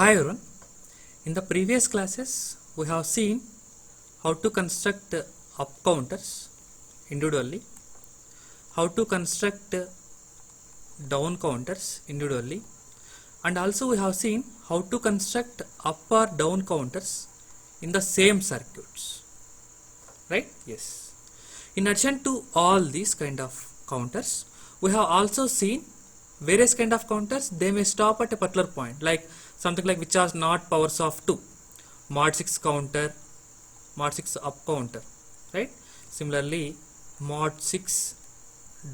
Hi everyone. In the previous classes we have seen how to construct up counters individually, how to construct down counters individually, and also we have seen how to construct up or down counters in the same circuits, right? Yes. In addition to all these kind of counters, we have also seen various kind of counters. They may stop at a particular point, like something like which are not powers of 2, mod 6 counter, mod 6 up counter, right? Similarly, mod 6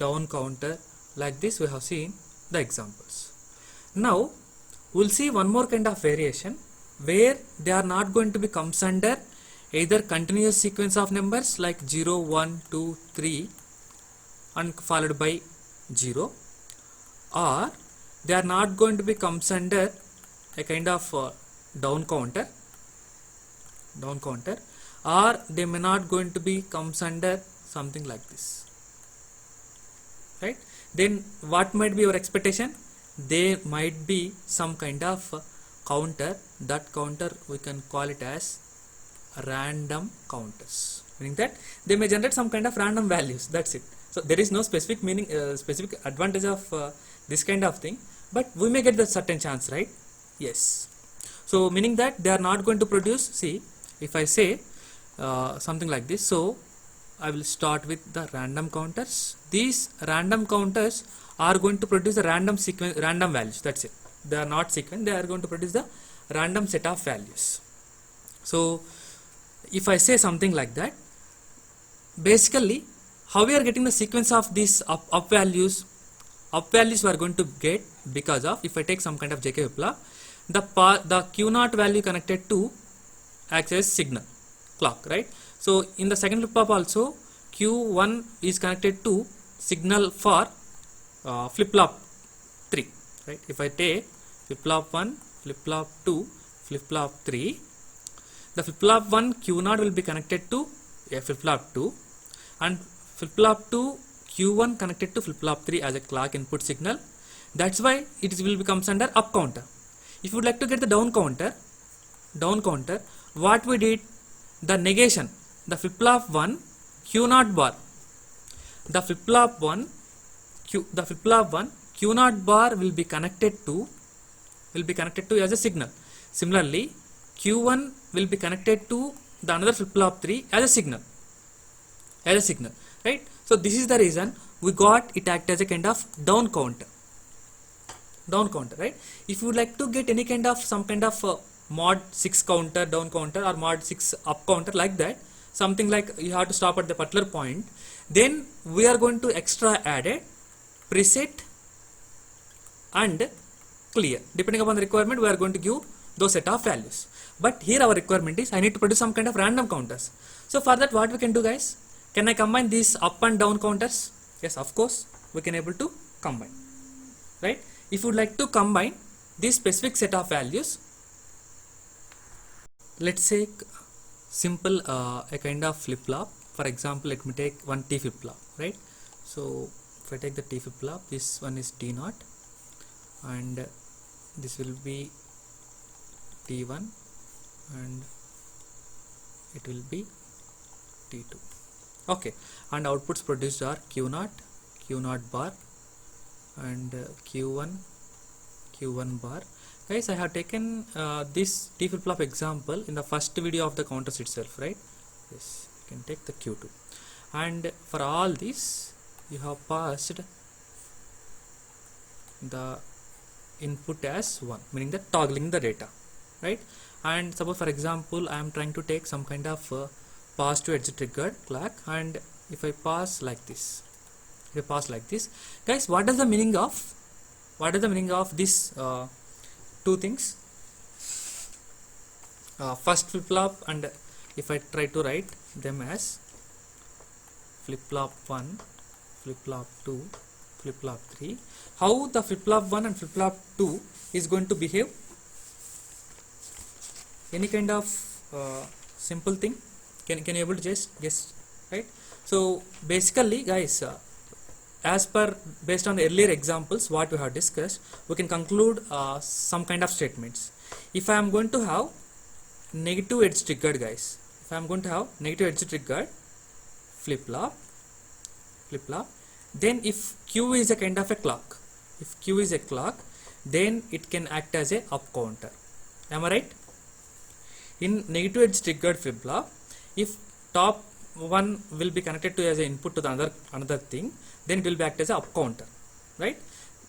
down counter, like this we have seen the examples. Now we'll see one more kind of variation where they are not going to be comes under either continuous sequence of numbers like 0, 1, 2, 3 and followed by 0, or they are not going to be comes under a kind of down counter, or they may not going to be comes under something like this, right? Then what might be your expectation? There might be some kind of counter. That counter we can call it as random counters, meaning that they may generate some kind of random values. That's it. So there is no specific meaning, specific advantage of this kind of thing, but we may get the certain chance, right? Yes. So meaning that they are not going to produce. See, if I say something like this, so I will start with the random counters. These random counters are going to produce the random sequence, random values. That's it. They are not sequence. They are going to produce the random set of values. So if I say something like that, basically how we are getting the sequence of these up values we are going to get because of, if I take some kind of JK flip-flop, the Q0 value connected to acts as signal clock, right? So in the second flip-flop also Q1 is connected to signal for flip-flop 3, right? If I take flip-flop 1, flip-flop 2, flip-flop 3, the flip-flop 1 Q0 will be connected to a flip-flop 2, and flip-flop 2 Q1 connected to flip-flop 3 as a clock input signal. That's why it will becomes under up counter. If you would like to get the down counter, what we did, the negation, the flip-flop 1 Q0 bar, the flip-flop 1 Q0 bar will be connected to as a signal. Similarly, Q1 will be connected to the another flip-flop 3 as a signal, right? So this is the reason we got it act as a kind of down counter, right? If you would like to get any kind of some kind of mod 6 counter down counter or mod 6 up counter, like that, something like you have to stop at the particular point, then we are going to extra add a preset and clear. Depending upon the requirement, we are going to give those set of values. But here our requirement is I need to produce some kind of random counters. So for that, what we can do, guys, can I combine these up and down counters? Yes, of course we can able to combine, right? If you would like to combine this specific set of values, let's say simple a kind of flip-flop. For example, let me take one T flip-flop, right? So if I take the T flip-flop, this one is T0 and this will be T1 and it will be T2. Okay, and outputs produced are Q0 bar and Q1 bar. Guys, I have taken this T flip-flop example in the first video of the counters itself, right? Yes, you can take the Q2, and for all this you have passed the input as 1, meaning that toggling the data, right? And suppose for example I am trying to take some kind of pass to edge triggered clock, and if I pass like this, guys, what is the meaning of this two things? First flip-flop, and if I try to write them as flip-flop 1, flip-flop 2, flip-flop 3, how the flip-flop 1 and flip-flop 2 is going to behave? Any kind of simple thing? Can you able to just guess, right? So basically, guys, as per based on the earlier examples what we have discussed, we can conclude some kind of statements. If I am going to have negative edge triggered, guys, if I am going to have negative edge triggered flip-flop, then if Q is a kind of a clock, if Q is a clock, then it can act as a up counter. Am I right? In negative edge triggered flip-flop, if top one will be connected to as an input to the another thing, then it will be act as a up counter, right?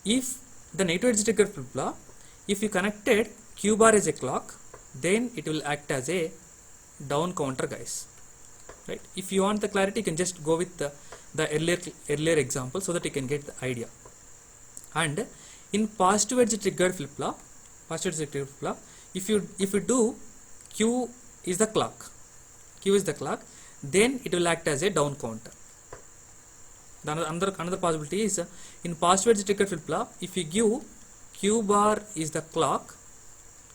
If the negative edge triggered flip-flop, if you connected Q bar as a clock, then it will act as a down counter, guys, right? If you want the clarity, you can just go with the earlier example so that you can get the idea. And in positive edge triggered flip-flop, if you do Q is the clock, then it will act as a down counter. The another possibility is in positive edge triggered flip-flop, if you give Q bar is the clock,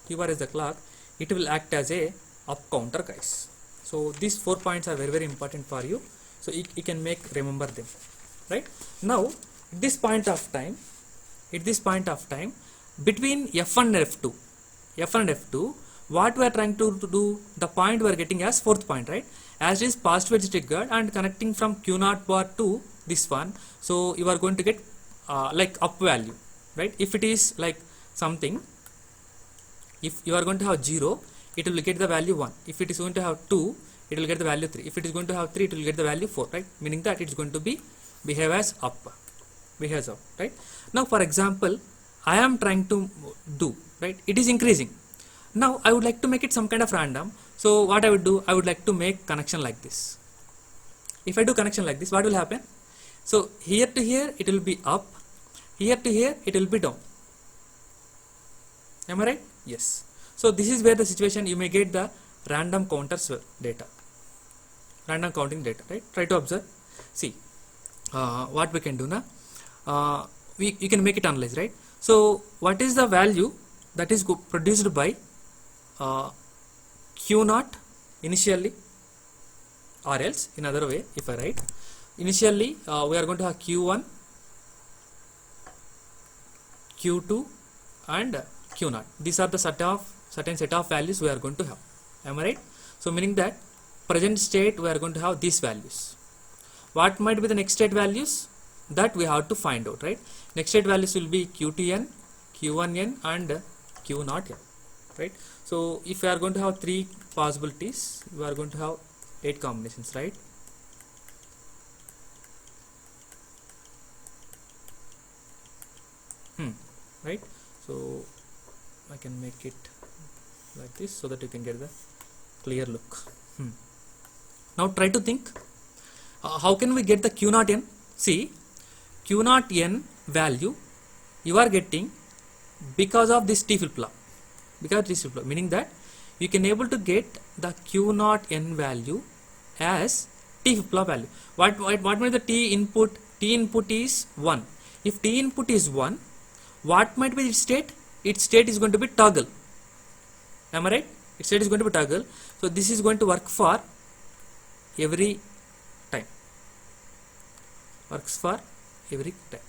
it will act as a up counter, guys. So these 4 points are very, very important for you. So you can remember them, right? Now at this point of time, between F and F2, what we are trying to do, the point we are getting as fourth point, right? As it is positive edge triggered and connecting from Q0 bar to this one, so you are going to get like up value, right? If it is like something, if you are going to have 0, it will get the value 1. If it is going to have 2, it will get the value 3. If it is going to have 3, it will get the value 4, right? Meaning that it is going to behave as up, right? Now for example, I am trying to do, right? It is increasing. Now I would like to make it some kind of random. So what I would do, I would like to make connection like this. If I do connection like this, what will happen? So here to here it will be up, here to here it will be down. Am I right? Yes. So this is where the situation you may get the random counters data, random counting data, right? Try to observe. See what we can do now. You can make it analyze, right? So what is the value that is produced by Q0 initially, or else in other way, if I write initially, we are going to have Q1, Q2 and Q0. These are the certain set of values we are going to have. Am I right? So meaning that present state we are going to have these values. What might be the next state values? That we have to find out, right? Next state values will be Q2n, Q1n and Q0n, right? So if we are going to have 3 possibilities, we are going to have 8 combinations, right? Right? So I can make it like this so that you can get the clear look. Now try to think, how can we get the Q0n? See, Q0n value you are getting because of this T flip-flop, meaning that you can able to get the Q0n value as T flip-flop value. What might the T input? T input is 1. If T input is 1, what might be its state? Its state is going to be toggle. Am I right? Its state is going to be toggle. So this is going to work for every time. Works for every time.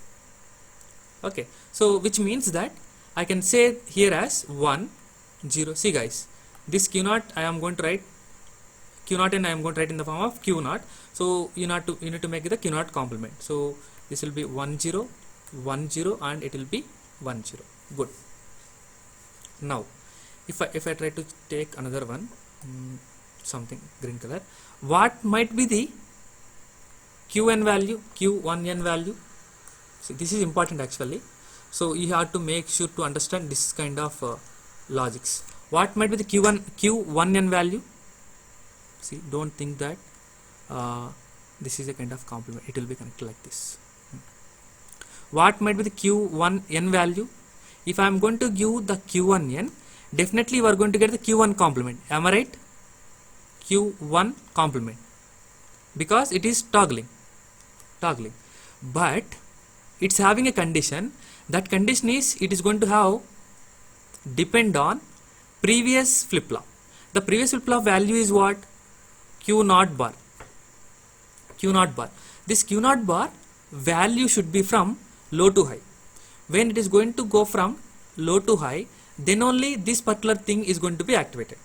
Okay. So which means that I can say here as 1, 0. See guys, this Q0 I am going to write Q0 and I am going to write in the form of Q0. So you need to make the Q0 complement. So this will be 1, 0, 1, 0 and it will be 1, 0. Good. Now if I try to take another one, something green color, what might be the Q1n value? See, this is important actually. So you have to make sure to understand this kind of logics. What might be the Q1n value? See, don't think that this is a kind of complement. It will be connected like this. What might be the Q1n value? If I am going to give the Q1n, definitely you are going to get the Q1 complement. Am I right? Q1 complement, because it is toggling, but it's having a condition. That condition is it is going to have depend on previous flip-flop. The previous flip-flop value is what? Q0 bar. This Q0 bar value should be from low to high. When it is going to go from low to high, then only this particular thing is going to be activated,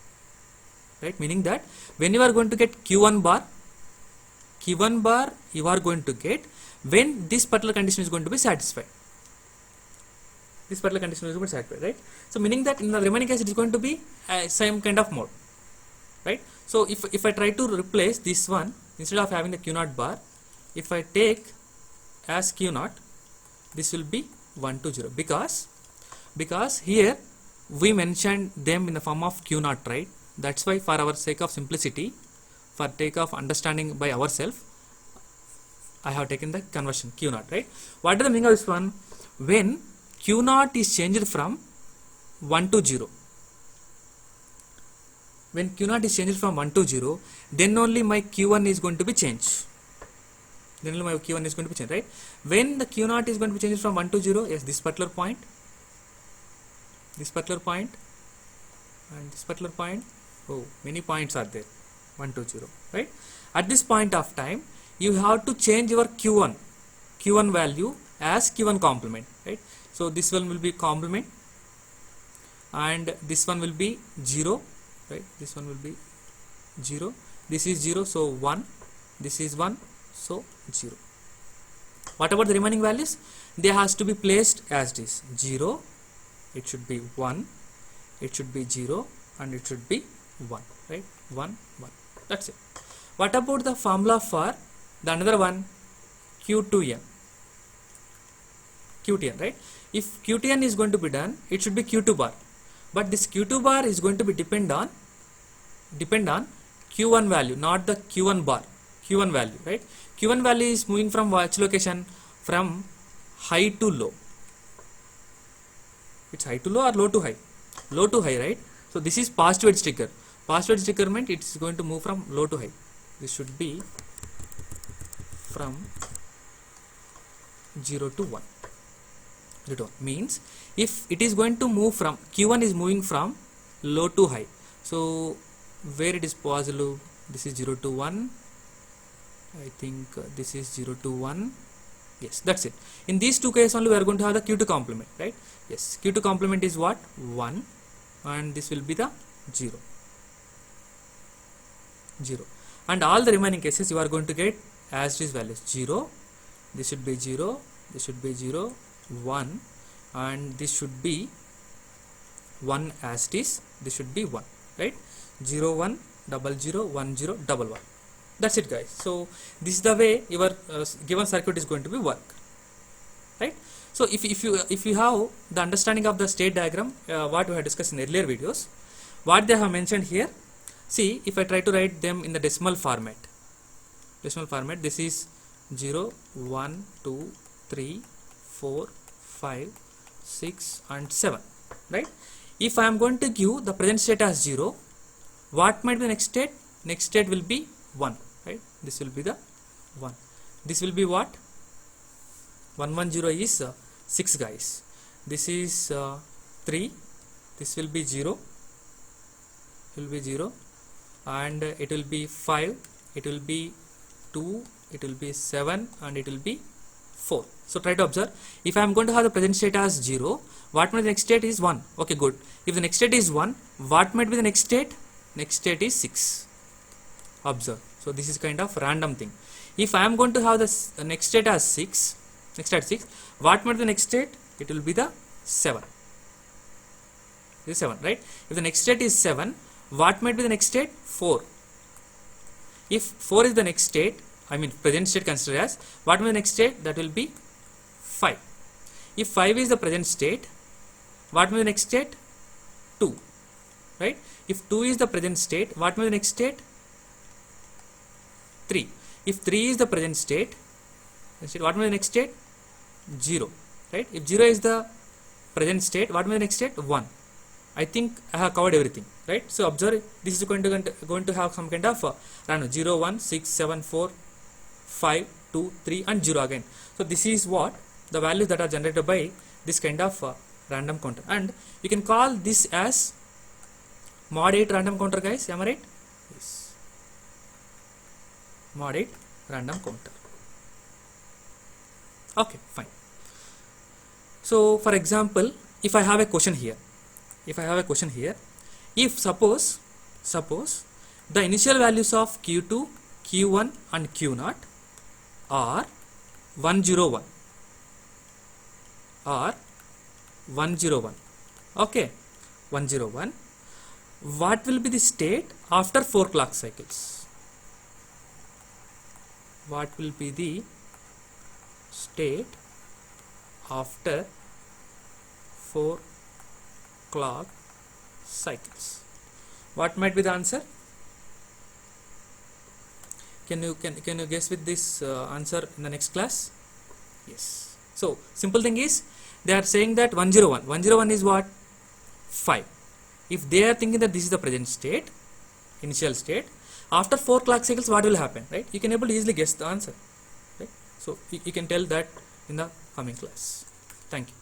right? Meaning that when you are going to get Q1 bar you are going to get when this particular condition is going to be satisfied. This particular condition is going to be satisfied, right? So meaning that in the remaining case it is going to be same kind of mode, right? So if I try to replace this one, instead of having the Q0 bar, if I take as Q0, this will be 1 to 0, because here we mentioned them in the form of Q0, right? That's why, for our sake of simplicity, for take of understanding by ourselves, I have taken the conversion Q0, right? What is the meaning of this one? When Q0 is changed from 1 to 0, when Q0 is changed from 1 to 0, then only my Q1 is going to be changed. Then only my Q1 is going to be changed, right? When the Q0 is going to be changed from 1 to 0, yes, this particular point, and this particular point. Oh, many points are there. 1 to 0, right? At this point of time, you have to change your Q1 value as Q1 complement, right? So this one will be complement, and this one will be 0, right? This one will be 0. This is 0, so 1. This is 1, so 0. What about the remaining values? They has to be placed as this 0. It should be 1. It should be 0, and it should be 1, right? 1, 1. That's it. What about the formula for the another one, Q2n? Qtn, right? If Qtn is going to be done, it should be Q2 bar. But this Q2 bar is going to be depend on Q1 value, not the Q1 bar. Q1 value, right? Q1 value is moving from which location? From high to low. It's high to low or low to high? Low to high, right? So this is positive edge trigger. Positive edge trigger means it's going to move from low to high. This should be from 0 to 1. 0 to 1 means if it is going to move from Q1 is moving from low to high. So where it is possible? This is 0 to 1. I think this is 0 to 1. Yes, that's it. In these two cases only we are going to have the Q2 complement, right? Yes, Q2 complement is what? 1, and this will be the 0. And all the remaining cases you are going to get as these values. 0, this should be 0, this should be 0, 1, and this should be 1 as this should be 1, right? 0, 1, 0, 1, 0, 1. That's it, guys. So this is the way your given circuit is going to be work, right? So if you have the understanding of the state diagram, what we have discussed in earlier videos, what they have mentioned here, see, if I try to write them in the decimal format, this is 0, 1, 2, 3, 4, 5, 6 and 7, right? If I am going to give the present state as 0, what might be the next state? Next state will be 1, right? This will be the 1. This will be what? 110 is 6, guys. This is 3. This will be 0. And it will be 5. It will be 2. It will be 7, and it will be 4. So try to observe. If I am going to have the present state as 0, what might the next state is 1? Okay, good. If the next state is 1, what might be the next state? Next state is 6. Observe. So this is kind of random thing. If I am going to have the next state as 6, what might be the next state? It will be the 7. This is 7, right? If the next state is 7, what might be the next state? 4. If 4 is the next state, I mean present state considered as, what will be the next state? That will be 5. If 5 is the present state, what will be the next state? 2, right? If 2 is the present state, what will be the next state? 3. If 3 is the present state, what will be the next state? 0, right? If 0 is the present state, what will be the next state? 1. I think I have covered everything, right? So observe, this is going to have some kind of random 0, 1, 6, 7, 4, 5, 2, 3 and 0 again. So this is what the values that are generated by this kind of random counter, and you can call this as mod 8 random counter, guys. Am I right? Yes. Mod 8 random counter. Okay, fine. So for example, if I have a question here, if suppose the initial values of q2, q1 and q0 are 101 or 101, okay, 101, what will be the state after 4 clock cycles? What will be the state after 4 clock cycles? What might be the answer? Can you guess with this answer in the next class? Yes. So simple thing is, they are saying that 101 is what? 5. If they are thinking that this is the present state, initial state, after 4 clock cycles what will happen, right? You can able to easily guess the answer, right? So you can tell that in the coming class. Thank you.